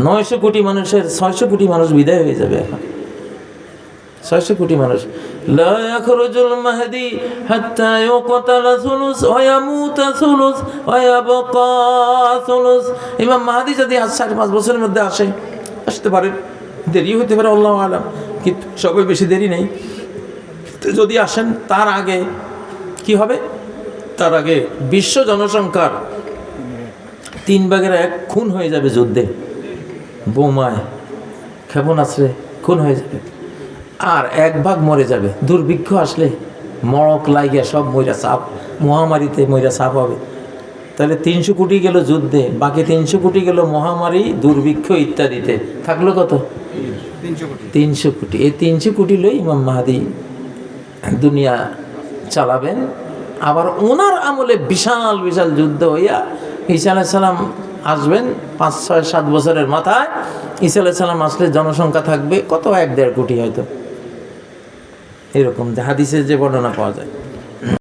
900 কোটি মানুষের 600 কোটি মানুষ বিদায় হয়ে যাবে এখন। 600 কোটি মানুষ। লা ইয়াখরুজুল মাহদি হাত্তা ইউকতালা সুলুস ওয়া ইয়ামুতা সুলুস ওয়া ইয়াবকা সুলুস। ইমাম মাহদি যদি 4-5 বছরের মধ্যে আসতে পারেন, দেরি হতে পারে আল্লাহু আলাম, কিন্তু সবে বেশি দেরি নেই। যদি আসেন তার আগে কি হবে? তার আগে বিশ্ব জনসংখ্যার 3/1 খুন হয়ে যাবে যুদ্ধে, বোমায়, ক্ষেপণাস্ত্রে খুন হয়ে যাবে। আর 1 ভাগ মরে যাবে দুর্ভিক্ষ আসলে, মড়ক লাগিয়া সব মইরা সাপ, মহামারীতে মইরা সাপ হবে। তাহলে 300 কোটি গেল যুদ্ধে, বাকি 300 কোটি গেল মহামারী, দুর্ভিক্ষ ইত্যাদিতে। থাকলো কত? 300 কোটি। এই 300 কোটি লই ইমাম মাহদি দুনিয়া চালাবেন। আবার ওনার আমলে বিশাল বিশাল যুদ্ধ হইয়া ঈসা আলাইহিস সালাম আসবেন 5-6-7 বছরের মাথায়। ঈসা আলাইহিস সালাম আসলে জনসংখ্যা থাকবে কত? 1-1.5 কোটি হয়তো, এরকম হাদিসে যে বর্ণনা পাওয়া যায়।